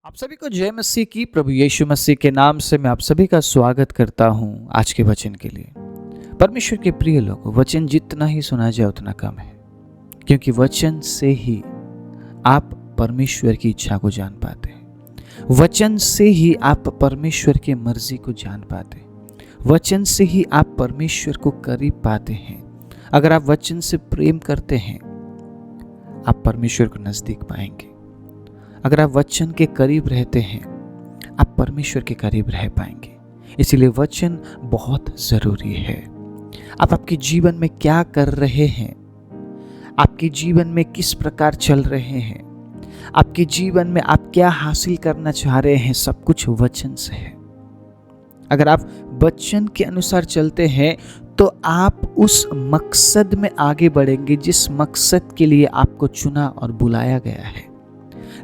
आप सभी को जय मसीह की। प्रभु यीशु मसीह के नाम से मैं आप सभी का स्वागत करता हूं आज के वचन के लिए। परमेश्वर के प्रिय लोगों, वचन जितना ही सुना जाए उतना कम है, क्योंकि वचन से ही आप परमेश्वर की इच्छा को जान पाते हैं। वचन से ही आप परमेश्वर की मर्जी को जान पाते हैं। वचन से ही आप परमेश्वर को करीब पाते हैं। अगर आप वचन से प्रेम करते हैं, आप परमेश्वर को नजदीक पाएंगे। अगर आप वचन के करीब रहते हैं, आप परमेश्वर के करीब रह पाएंगे। इसीलिए वचन बहुत जरूरी है। आप आपके जीवन में क्या कर रहे हैं, आपके जीवन में किस प्रकार चल रहे हैं, आपके जीवन में आप क्या हासिल करना चाह रहे हैं, सब कुछ वचन से है। अगर आप वचन के अनुसार चलते हैं तो आप उस मकसद में आगे बढ़ेंगे जिस मकसद के लिए आपको चुना और बुलाया गया है।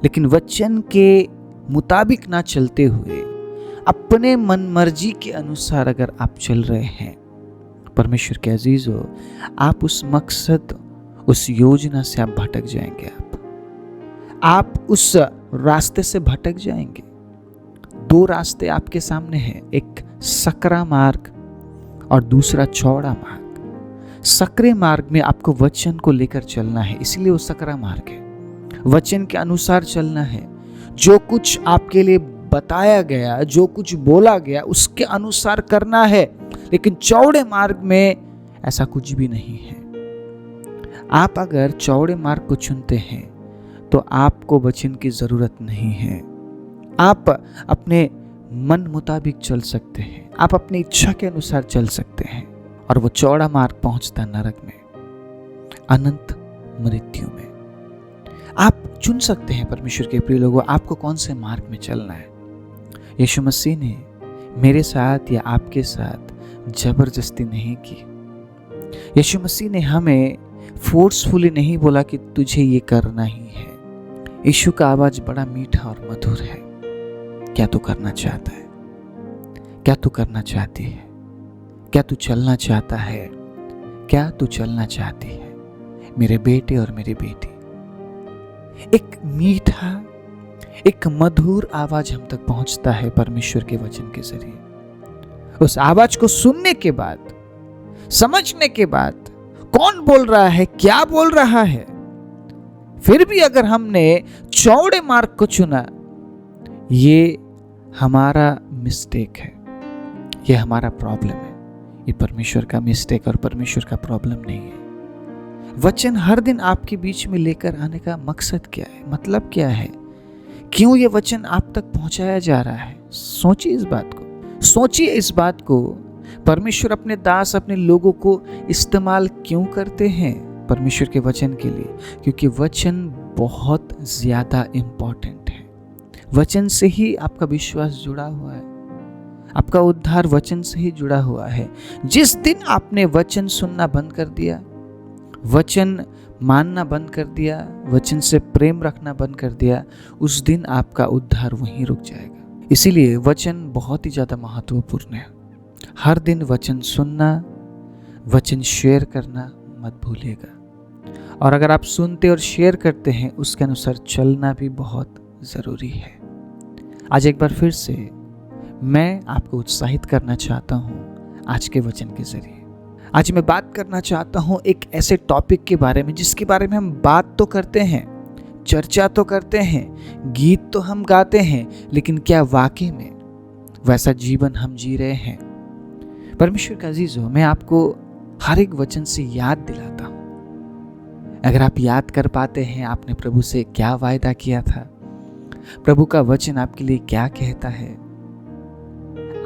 लेकिन वचन के मुताबिक ना चलते हुए अपने मन मर्जी के अनुसार अगर आप चल रहे हैं, परमेश्वर के अजीजों, आप उस मकसद, उस योजना से आप भटक जाएंगे। आप उस रास्ते से भटक जाएंगे। दो रास्ते आपके सामने हैं, एक सकरा मार्ग और दूसरा चौड़ा मार्ग। सकरे मार्ग में आपको वचन को लेकर चलना है, इसलिए वो सकरा मार्ग है। वचन के अनुसार चलना है। जो कुछ आपके लिए बताया गया, जो कुछ बोला गया, उसके अनुसार करना है। लेकिन चौड़े मार्ग में ऐसा कुछ भी नहीं है। आप अगर चौड़े मार्ग को चुनते हैं तो आपको वचन की जरूरत नहीं है। आप अपने मन मुताबिक चल सकते हैं, आप अपनी इच्छा के अनुसार चल सकते हैं, और वो चौड़ा मार्ग पहुंचता नरक में, अनंत मृत्यु में। आप चुन सकते हैं परमेश्वर के प्रिय लोगों, आपको कौन से मार्ग में चलना है। यीशु मसीह ने मेरे साथ या आपके साथ जबरदस्ती नहीं की। यीशु मसीह ने हमें फोर्सफुली नहीं बोला कि तुझे ये करना ही है। यीशु का आवाज बड़ा मीठा और मधुर है। क्या तू करना चाहता है? क्या तू करना चाहती है? क्या तू चलना चाहता है? क्या तू चलना चाहती है, मेरे बेटे और मेरी बेटी? एक मीठा, एक मधुर आवाज हम तक पहुंचता है परमेश्वर के वचन के जरिए। उस आवाज को सुनने के बाद, समझने के बाद, कौन बोल रहा है, क्या बोल रहा है, फिर भी अगर हमने चौड़े मार्ग को चुना, ये हमारा मिस्टेक है, ये हमारा प्रॉब्लम है। ये परमेश्वर का मिस्टेक और परमेश्वर का प्रॉब्लम नहीं है। वचन हर दिन आपके बीच में लेकर आने का मकसद क्या है, मतलब क्या है, क्यों ये वचन आप तक पहुंचाया जा रहा है? सोचिए इस बात को, सोचिए इस बात को। परमेश्वर अपने दास, अपने लोगों को इस्तेमाल क्यों करते हैं परमेश्वर के वचन के लिए? क्योंकि वचन बहुत ज्यादा इंपॉर्टेंट है। वचन से ही आपका विश्वास जुड़ा हुआ है, आपका उद्धार वचन से ही जुड़ा हुआ है। जिस दिन आपने वचन सुनना बंद कर दिया, वचन मानना बंद कर दिया, वचन से प्रेम रखना बंद कर दिया, उस दिन आपका उद्धार वहीं रुक जाएगा। इसीलिए वचन बहुत ही ज्यादा महत्वपूर्ण है। हर दिन वचन सुनना, वचन शेयर करना मत भूलिएगा। और अगर आप सुनते और शेयर करते हैं, उसके अनुसार चलना भी बहुत जरूरी है। आज एक बार फिर से मैं आपको उत्साहित करना चाहता हूं आज के वचन के जरिए। आज मैं बात करना चाहता हूं एक ऐसे टॉपिक के बारे में जिसके बारे में हम बात तो करते हैं, चर्चा तो करते हैं, गीत तो हम गाते हैं, लेकिन क्या वाकई में वैसा जीवन हम जी रहे हैं? परमेश्वर का अजीजों, मैं आपको हर एक वचन से याद दिलाता हूं। अगर आप याद कर पाते हैं आपने प्रभु से क्या वायदा किया था, प्रभु का वचन आपके लिए क्या कहता है,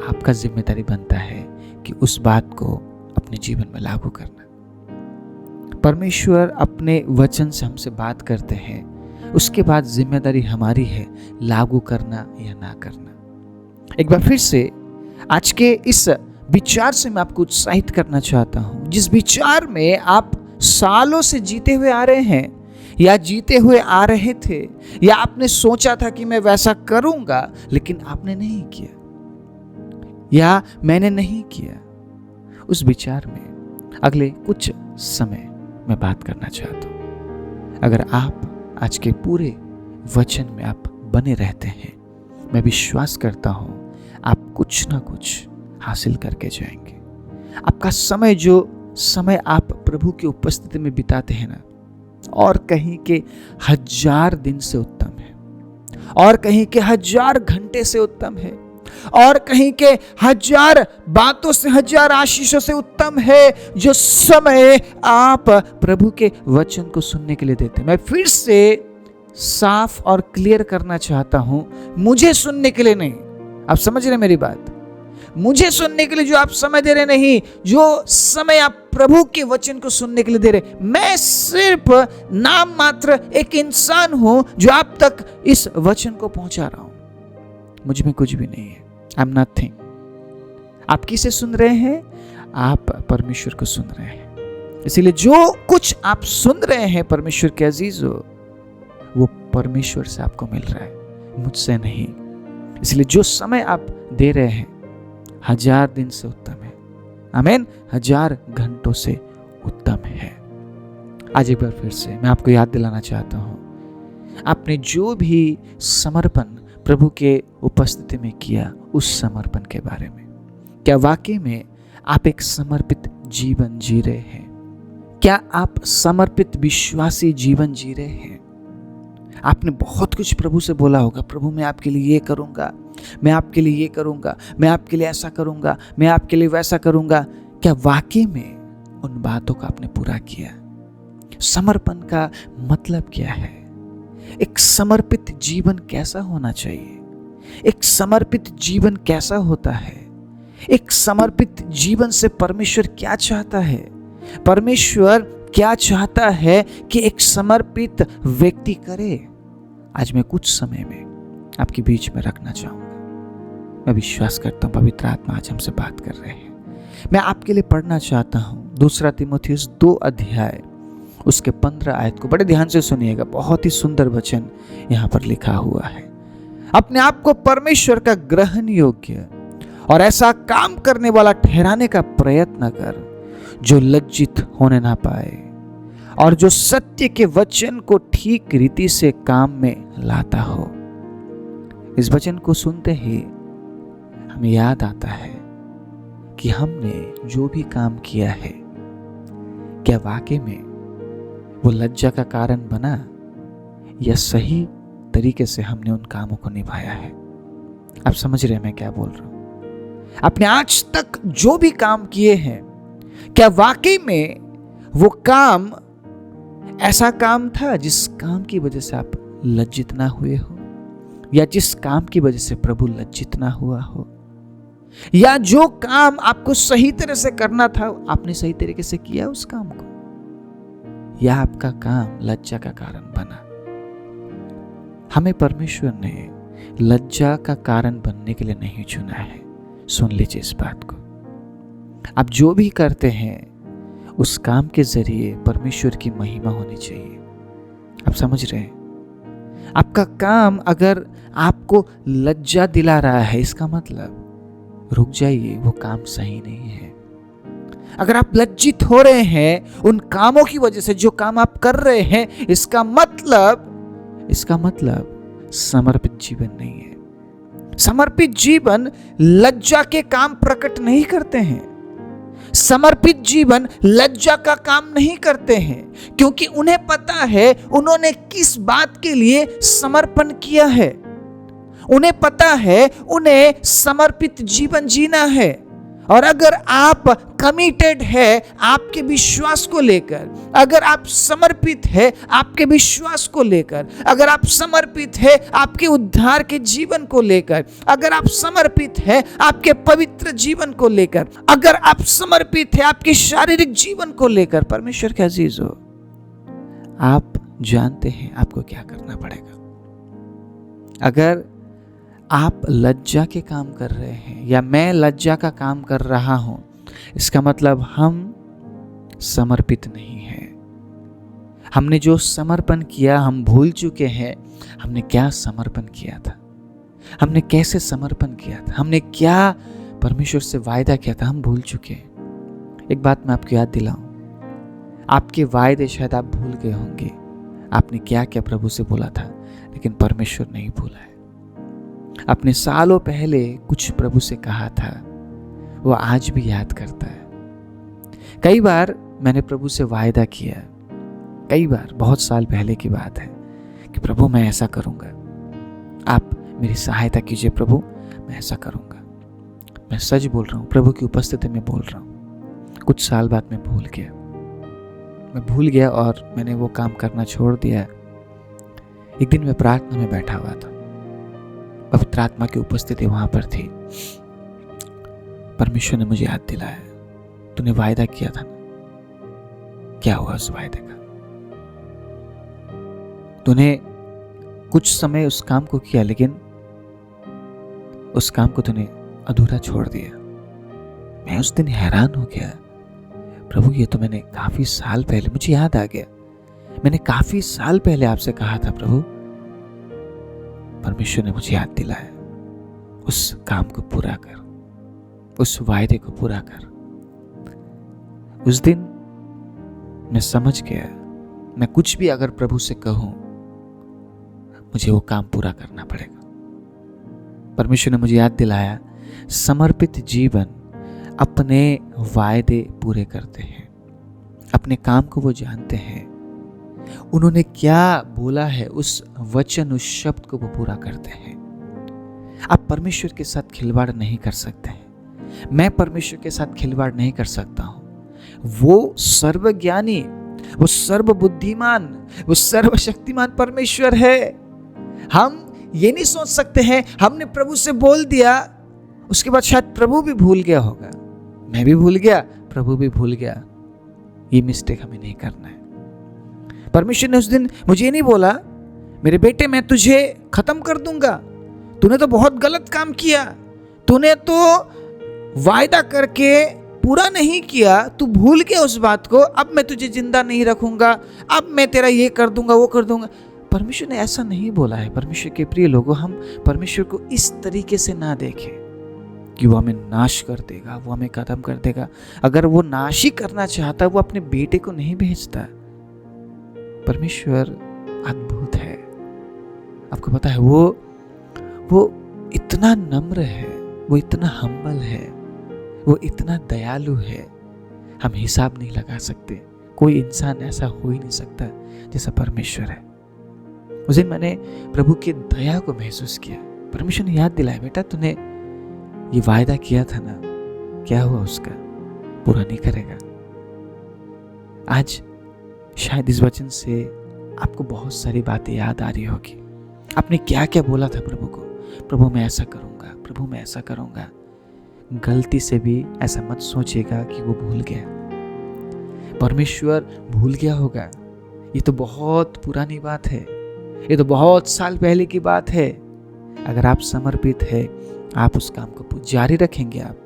आपका जिम्मेदारी बनता है कि उस बात को अपने जीवन में लागू करना। परमेश्वर अपने वचन से हमसे बात करते हैं, उसके बाद जिम्मेदारी हमारी है लागू करना या ना करना। एक बार फिर से आज के इस विचार से मैं आपको उत्साहित करना चाहता हूं, जिस विचार में आप सालों से जीते हुए आ रहे हैं, या जीते हुए आ रहे थे, या आपने सोचा था कि मैं वैसा करूंगा लेकिन आपने नहीं किया, या मैंने नहीं किया। उस विचार में अगले कुछ समय मैं बात करना चाहता हूं। अगर आप आज के पूरे वचन में आप बने रहते हैं मैं विश्वास करता हूं आप कुछ ना कुछ हासिल करके जाएंगे। आपका समय, जो समय आप प्रभु की उपस्थिति में बिताते हैं ना, और कहीं के 1000 दिन से उत्तम है, और कहीं के 1000 घंटे से उत्तम है, और कहीं के 1000 बातों से, 1000 आशीषों से उत्तम है जो समय आप प्रभु के वचन को सुनने के लिए देते हैं। मैं फिर से साफ और क्लियर करना चाहता हूं, मुझे सुनने के लिए नहीं। आप समझ रहे मेरी बात? मुझे सुनने के लिए जो आप समय दे रहे नहीं, जो समय आप प्रभु के वचन को सुनने के लिए दे रहे, मैं सिर्फ नाम मात्र एक इंसान हूं जो आप तक इस वचन को पहुंचा रहा हूं। मुझ में कुछ भी नहीं है। I am nothing. आप किसे सुन रहे हैं? आप परमेश्वर को सुन रहे हैं। इसीलिए जो कुछ आप सुन रहे हैं परमेश्वर के अजीजों, वो परमेश्वर से आपको मिल रहा है, मुझसे नहीं। इसलिए जो समय आप दे रहे हैं 1000 दिन से उत्तम है। आमीन। 1000 घंटों से उत्तम है। आज एक बार फिर से मैं आपको याद दिलाना चाहता हूं, आपने जो भी समर्पण प्रभु के उपस्थिति में किया, उस समर्पण के बारे में, क्या वाकई में आप एक समर्पित जीवन जी रहे हैं? क्या आप समर्पित विश्वासी जीवन जी रहे हैं? आपने बहुत कुछ प्रभु से बोला होगा, प्रभु मैं आपके लिए ये करूंगा, मैं आपके लिए ये करूंगा, मैं आपके लिए ऐसा करूंगा, मैं आपके लिए वैसा करूंगा। क्या वाकई में उन बातों को आपने पूरा किया? समर्पण का मतलब क्या है? एक समर्पित जीवन कैसा होना चाहिए? एक समर्पित जीवन कैसा होता है? एक समर्पित जीवन से परमेश्वर क्या चाहता है? परमेश्वर क्या चाहता है कि एक समर्पित व्यक्ति करे? आज मैं कुछ समय में आपके बीच में रखना चाहूंगा। मैं विश्वास करता हूं पवित्र आत्मा आज हमसे बात कर रहे हैं। मैं आपके लिए पढ़ना चाहता हूं 2 तीमुथियुस 2 अध्याय उसके 15 आयत को बड़े ध्यान से सुनिएगा। बहुत ही सुंदर वचन यहां पर लिखा हुआ है। अपने आप को परमेश्वर का ग्रहण योग्य और ऐसा काम करने वाला ठहराने का प्रयत्न कर जो लज्जित होने ना पाए और जो सत्य के वचन को ठीक रीति से काम में लाता हो। इस वचन को सुनते ही हमें याद आता है कि हमने जो भी काम किया है, क्या वाकई में वो लज्जा का कारण बना या सही तरीके से हमने उन कामों को निभाया है? आप समझ रहे हैं मैं क्या बोल रहा हूं? आपने आज तक जो भी काम किए हैं, क्या वाकई में वो काम ऐसा काम था जिस काम की वजह से आप लज्जित ना हुए हो, या जिस काम की वजह से प्रभु लज्जित ना हुआ हो, या जो काम आपको सही तरह से करना था आपने सही तरीके से किया उस काम को, या आपका काम लज्जा का कारण बना? हमें परमेश्वर ने लज्जा का कारण बनने के लिए नहीं चुना है। सुन लीजिए इस बात को। आप जो भी करते हैं उस काम के जरिए परमेश्वर की महिमा होनी चाहिए। आप समझ रहे हैं? आपका काम अगर आपको लज्जा दिला रहा है, इसका मतलब रुक जाइए, वो काम सही नहीं है। अगर आप लज्जित हो रहे हैं उन कामों की वजह से जो काम आप कर रहे हैं, इसका मतलब समर्पित जीवन नहीं है। समर्पित जीवन लज्जा के काम प्रकट नहीं करते हैं। समर्पित जीवन लज्जा का काम नहीं करते हैं, क्योंकि उन्हें पता है उन्होंने किस बात के लिए समर्पण किया है। उन्हें पता है उन्हें समर्पित जीवन जीना है। और अगर आप कमिटेड है आपके विश्वास को लेकर, अगर आप समर्पित है आपके विश्वास को लेकर, अगर आप समर्पित है आपके उद्धार के जीवन को लेकर, अगर आप समर्पित है आपके पवित्र जीवन को लेकर, अगर आप समर्पित है आपके शारीरिक जीवन को लेकर, परमेश्वर के अजीज हो, आप जानते हैं आपको क्या करना पड़ेगा। अगर आप लज्जा के काम कर रहे हैं या मैं लज्जा का काम कर रहा हूं, इसका मतलब हम समर्पित नहीं हैं। हमने जो समर्पण किया हम भूल चुके हैं। हमने क्या समर्पण किया था, हमने कैसे समर्पण किया था, हमने क्या परमेश्वर से वायदा किया था, हम भूल चुके हैं। एक बात मैं आपको याद दिलाऊं, आपके वायदे शायद आप भूल गए होंगे, आपने क्या क्या प्रभु से बोला था, लेकिन परमेश्वर नहीं भूला है। अपने सालों पहले कुछ प्रभु से कहा था, वो आज भी याद करता है। कई बार मैंने प्रभु से वायदा किया, कई बार, बहुत साल पहले की बात है, कि प्रभु मैं ऐसा करूँगा, आप मेरी सहायता कीजिए प्रभु, मैं ऐसा करूँगा। मैं सच बोल रहा हूँ, प्रभु की उपस्थिति में बोल रहा हूँ। कुछ साल बाद मैं भूल गया और मैंने वो काम करना छोड़ दिया। एक दिन मैं प्रार्थना में बैठा हुआ था, पवित्र आत्मा की उपस्थिति वहां पर थी। परमेश्वर ने मुझे याद दिलाया, तूने वायदा किया था ना, क्या हुआ उस वायदे का? तूने कुछ समय उस काम को किया, लेकिन उस काम को तूने अधूरा छोड़ दिया। मैं उस दिन हैरान हो गया, प्रभु ये तो मैंने काफी साल पहले, मुझे याद आ गया, मैंने काफी साल पहले आपसे कहा था प्रभु। परमेश्वर ने मुझे याद दिलाया, उस काम को पूरा कर, उस वायदे को पूरा कर। उस दिन मैं समझ गया, मैं कुछ भी अगर प्रभु से कहूं, मुझे वो काम पूरा करना पड़ेगा। परमेश्वर ने मुझे याद दिलाया, समर्पित जीवन अपने वायदे पूरे करते हैं, अपने काम को वो जानते हैं, उन्होंने क्या बोला है उस वचन, उस शब्द को वो पूरा करते हैं। आप परमेश्वर के साथ खिलवाड़ नहीं कर सकते हैं, मैं परमेश्वर के साथ खिलवाड़ नहीं कर सकता हूं। वो सर्वज्ञानी, वो सर्वबुद्धिमान, वो सर्वशक्तिमान परमेश्वर है। हम ये नहीं सोच सकते हैं हमने प्रभु से बोल दिया, उसके बाद शायद प्रभु भी भूल गया होगा, मैं भी भूल गया, प्रभु भी भूल गया। ये मिस्टेक हमें नहीं करना है। परमेश्वर ने उस दिन मुझे ये नहीं बोला, मेरे बेटे मैं तुझे खत्म कर दूंगा, तूने तो बहुत गलत काम किया, तूने तो वायदा करके पूरा नहीं किया, तू भूल गया उस बात को, अब मैं तुझे जिंदा नहीं रखूंगा, अब मैं तेरा ये कर दूंगा, वो कर दूंगा। परमेश्वर ने ऐसा नहीं बोला है। परमेश्वर के प्रिय लोगों, हम परमेश्वर को इस तरीके से ना देखें कि वो हमें नाश कर देगा, वो हमें खत्म कर देगा। अगर वो नाश ही करना चाहता, वो अपने बेटे को नहीं भेजता। परमेश्वर अद्भुत है। आपको पता है, वो इतना नम्र है, वो इतना हम्बल है, वो इतना दयालु है, हम हिसाब नहीं लगा सकते। कोई इंसान ऐसा हो ही नहीं सकता जैसा परमेश्वर है। उस दिन मैंने प्रभु की दया को महसूस किया। परमेश्वर ने याद दिलाया, बेटा तूने ये वायदा किया था ना, क्या हुआ उसका? पूरा नहीं करेगा। आज शायद इस वचन से आपको बहुत सारी बातें याद आ रही होगी। आपने क्या क्या बोला था प्रभु को, प्रभु मैं ऐसा करूंगा, प्रभु मैं ऐसा करूंगा। गलती से भी ऐसा मत सोचिएगा कि वो भूल गया। परमेश्वर भूल गया होगा, ये तो बहुत पुरानी बात है, ये तो बहुत साल पहले की बात है। अगर आप समर्पित है, आप उस काम को जारी रखेंगे। आप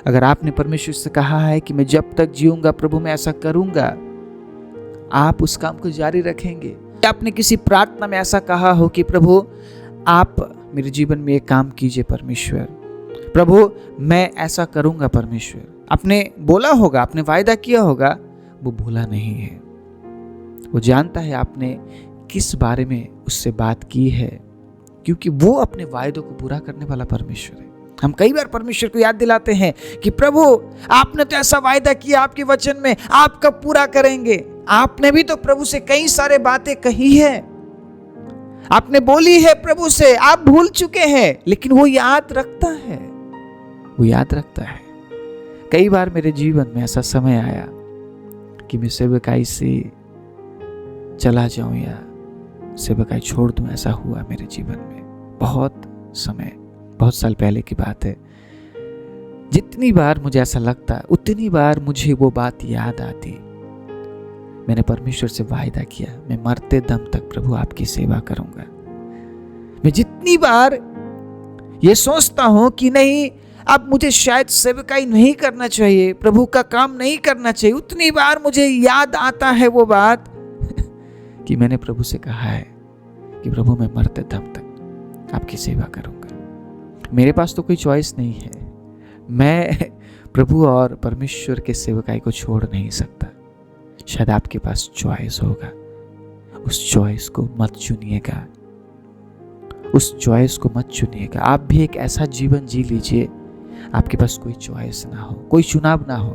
अगर आपने परमेश्वर से कहा है कि मैं जब तक जीऊंगा प्रभु मैं ऐसा करूंगा, आप उस काम को जारी रखेंगे। आपने किसी प्रार्थना में ऐसा कहा हो कि प्रभु आप मेरे जीवन में एक काम कीजिए परमेश्वर, प्रभु मैं ऐसा करूंगा परमेश्वर, आपने बोला होगा, आपने वायदा किया होगा, वो भूला नहीं है। वो जानता है आपने किस बारे में उससे बात की है, क्योंकि वो अपने वायदों को पूरा करने वाला परमेश्वर है। हम कई बार परमेश्वर को याद दिलाते हैं कि प्रभु आपने तो ऐसा वायदा किया आपके वचन में, आप कब पूरा करेंगे? आपने भी तो प्रभु से कई सारे बातें कही है, आपने बोली है प्रभु से, आप भूल चुके हैं, लेकिन वो याद रखता है, वो याद रखता है। कई बार मेरे जीवन में ऐसा समय आया कि मैं सेवकाई से चला जाऊं या सेवकाई छोड़ दूं, ऐसा हुआ मेरे जीवन में। बहुत समय, बहुत साल पहले की बात है। जितनी बार मुझे ऐसा लगता, उतनी बार मुझे वो बात याद आती। मैंने परमेश्वर से वायदा किया, मैं मरते दम तक प्रभु आपकी सेवा करूंगा। मैं जितनी बार ये सोचता हूं कि नहीं अब मुझे शायद सेवकाई नहीं करना चाहिए, प्रभु का काम नहीं करना चाहिए, उतनी बार मुझे याद आता है वो बात कि मैंने प्रभु से कहा है कि प्रभु मैं मरते दम तक आपकी सेवा करूंगा। मेरे पास तो कोई चॉइस नहीं है, मैं प्रभु और परमेश्वर के सेवकाई को छोड़ नहीं सकता। शायद आपके पास चॉइस होगा, उस चॉइस को मत चुनिएगा उस चॉइस को मत चुनिएगा। आप भी एक ऐसा जीवन जी लीजिए, आपके पास कोई चॉइस ना हो, कोई चुनाव ना हो,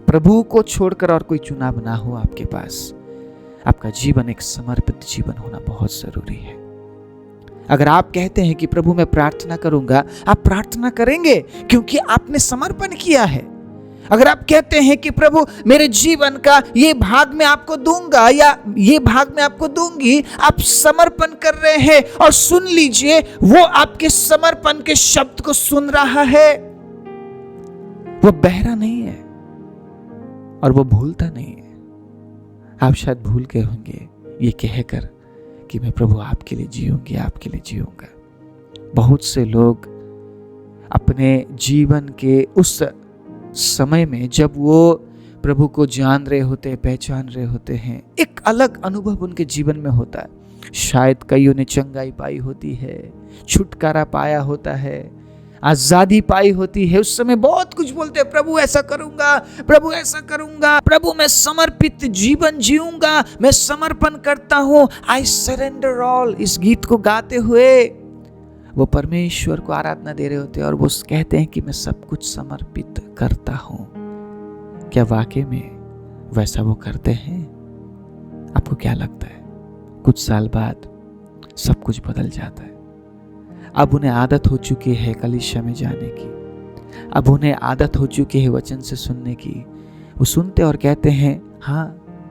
प्रभु को छोड़कर और कोई चुनाव ना हो आपके पास। आपका जीवन एक समर्पित जीवन होना बहुत जरूरी है। अगर आप कहते हैं कि प्रभु मैं प्रार्थना करूंगा, आप प्रार्थना करेंगे क्योंकि आपने समर्पण किया है। अगर आप कहते हैं कि प्रभु मेरे जीवन का ये भाग मैं आपको दूंगा या ये भाग मैं आपको दूंगी, आप समर्पण कर रहे हैं। और सुन लीजिए, वो आपके समर्पण के शब्द को सुन रहा है। वो बहरा नहीं है और वो भूलता नहीं है। आप शायद भूल गए होंगे ये कहकर कि मैं प्रभु आपके लिए जीऊंगी, आपके लिए जीऊंगा। बहुत से लोग अपने जीवन के उस समय में जब वो प्रभु को जान रहे होते हैं, पहचान रहे होते हैं, एक अलग अनुभव उनके जीवन में होता है। शायद कईयों ने चंगाई पाई होती है, छुटकारा पाया होता है, आजादी पाई होती है। उस समय बहुत कुछ बोलते हैं, प्रभु ऐसा करूंगा, प्रभु ऐसा करूंगा, प्रभु मैं समर्पित जीवन जीऊंगा, मैं समर्पण करता हूं, आई सरेंडर ऑल। इस गीत को गाते हुए वो परमेश्वर को आराधना दे रहे होते हैं और वो कहते हैं कि मैं सब कुछ समर्पित करता हूं। क्या वाकई में वैसा वो करते हैं? आपको क्या लगता है? कुछ साल बाद सब कुछ बदल जाता है। अब उन्हें आदत हो चुकी है कलीसिया में जाने की, अब उन्हें आदत हो चुकी है वचन से सुनने की। वो सुनते और कहते हैं हाँ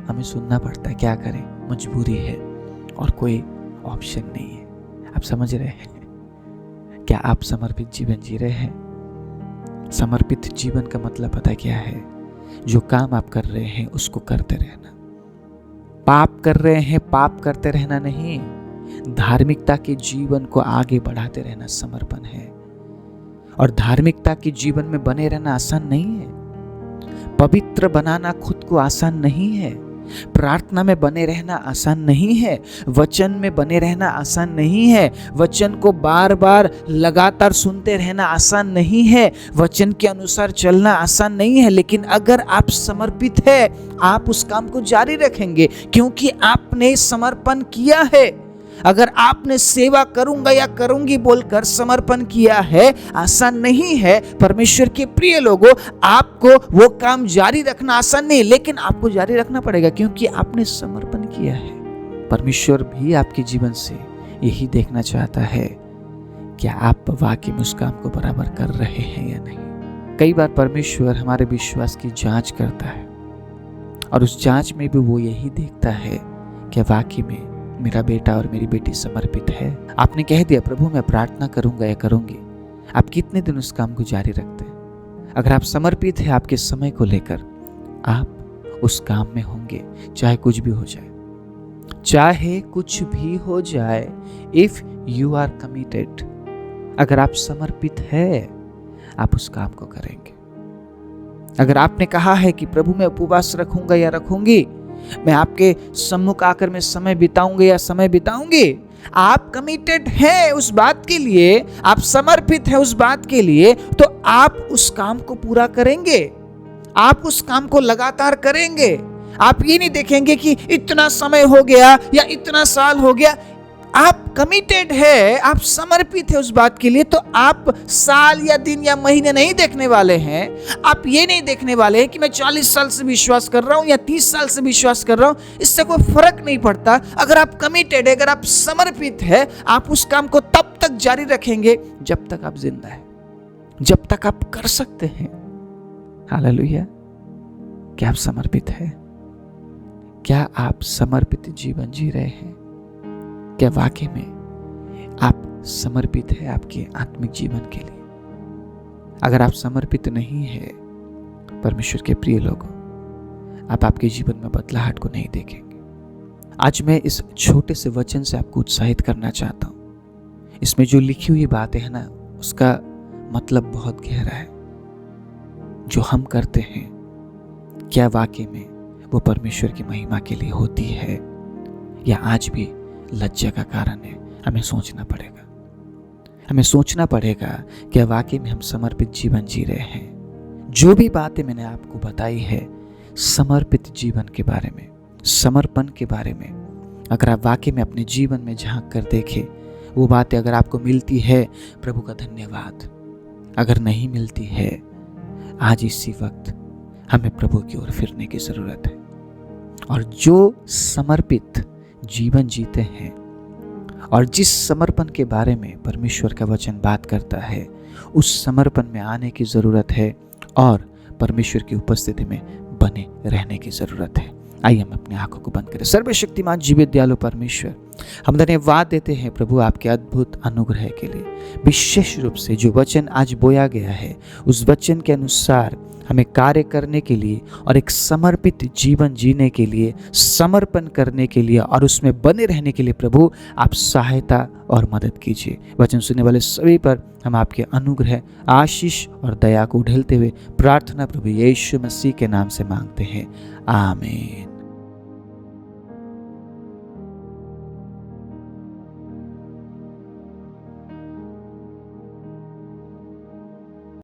हमें सुनना पड़ता है, क्या करें, मजबूरी है और कोई ऑप्शन नहीं है। आप समझ रहे हैं? क्या आप समर्पित जीवन जी रहे हैं? समर्पित जीवन का मतलब पता क्या है? जो काम आप कर रहे हैं उसको करते रहना। पाप कर रहे हैं, पाप करते रहना नहीं, धार्मिकता के जीवन को आगे बढ़ाते रहना समर्पण है। और धार्मिकता के जीवन में बने रहना आसान नहीं है। पवित्र बनाना खुद को आसान नहीं है। प्रार्थना में बने रहना आसान नहीं है। वचन में बने रहना आसान नहीं है। वचन को बार बार लगातार सुनते रहना आसान नहीं है। वचन के अनुसार चलना आसान नहीं है। लेकिन अगर आप समर्पित है, आप उस काम को जारी रखेंगे क्योंकि आपने समर्पण किया है। अगर आपने सेवा करूंगा या करूंगी बोलकर समर्पण किया है, आसान नहीं है। परमेश्वर के प्रिय लोगों, आपको वो काम जारी रखना आसान नहीं, लेकिन आपको जारी रखना पड़ेगा क्योंकि आपने समर्पण किया है। परमेश्वर भी आपके जीवन से यही देखना चाहता है, क्या आप वाकई में उस काम को बराबर कर रहे हैं या नहीं। कई बार परमेश्वर हमारे विश्वास की जांच करता है और उस जांच में भी वो यही देखता है कि वाकई में मेरा बेटा और मेरी बेटी समर्पित है। आपने कह दिया प्रभु मैं प्रार्थना करूंगा या करूंगी, आप कितने दिन उस काम को जारी रखते हैं? अगर आप समर्पित है आपके समय को लेकर, आप उस काम में होंगे चाहे कुछ भी हो जाए, चाहे कुछ भी हो जाए। इफ यू आर कमिटेड, अगर आप समर्पित है, आप उस काम को करेंगे। अगर आपने कहा है कि प्रभु मैं उपवास रखूंगा या रखूंगी, मैं आपके सम्मुख आकर मैं समय बिताऊंगा या समय बिताऊंगी, आप कमिटेड हैं उस बात के लिए, आप समर्पित हैं उस बात के लिए, तो आप उस काम को पूरा करेंगे। आप उस काम को लगातार करेंगे। आप ये नहीं देखेंगे कि इतना समय हो गया या इतना साल हो गया। आप कमिटेड है, आप समर्पित है उस बात के लिए, तो आप साल या दिन या महीने नहीं देखने वाले हैं। आप ये नहीं देखने वाले हैं कि मैं 40 साल से विश्वास कर रहा हूं या 30 साल से विश्वास कर रहा हूं, इससे कोई फर्क नहीं पड़ता। अगर आप कमिटेड है, अगर आप समर्पित है, आप उस काम को तब तक जारी रखेंगे जब तक आप जिंदा है, जब तक आप कर सकते हैं। हालेलुया। क्या आप समर्पित है? क्या आप समर्पित जीवन जी रहे हैं? क्या वाकई में आप समर्पित है आपके आत्मिक जीवन के लिए? अगर आप समर्पित नहीं है परमेश्वर के प्रिय लोगों, आप आपके जीवन में बदलाहट को नहीं देखेंगे। आज मैं इस छोटे से वचन से आपको उत्साहित करना चाहता हूं। इसमें जो लिखी हुई बातें हैं ना, उसका मतलब बहुत गहरा है। जो हम करते हैं, क्या वाकई में वो परमेश्वर की महिमा के लिए होती है या आज भी लज्जा का कारण है? हमें सोचना पड़ेगा। हमें सोचना पड़ेगा कि वाकई में हम समर्पित जीवन जी रहे हैं। जो भी बातें मैंने आपको बताई है समर्पित जीवन के बारे में, समर्पण के बारे में, अगर आप वाकई में अपने जीवन में झांक कर देखें, वो बातें अगर आपको मिलती है, प्रभु का धन्यवाद। अगर नहीं मिलती है, आज इसी वक्त हमें प्रभु की ओर फिरने की जरूरत है। और जो समर्पित जीवन जीते हैं और जिस समर्पण के बारे में परमेश्वर का वचन बात करता है, उस समर्पण में आने की जरूरत है और परमेश्वर की उपस्थिति में बने रहने की जरूरत है। आइए हम अपनी आंखों को बंद करें। सर्वशक्तिमान जीवित दयालु परमेश्वर, हम धन्यवाद देते हैं प्रभु आपके अद्भुत अनुग्रह के लिए। विशेष रूप से जो वचन आज बोया गया है, उस वचन के अनुसार हमें कार्य करने के लिए और एक समर्पित जीवन जीने के लिए, समर्पण करने के लिए और उसमें बने रहने के लिए प्रभु आप सहायता और मदद कीजिए। वचन सुनने वाले सभी पर हम आपके अनुग्रह, आशीष और दया को ढेलते हुए प्रार्थना प्रभु यीशु मसीह के नाम से मांगते हैं, आमीन।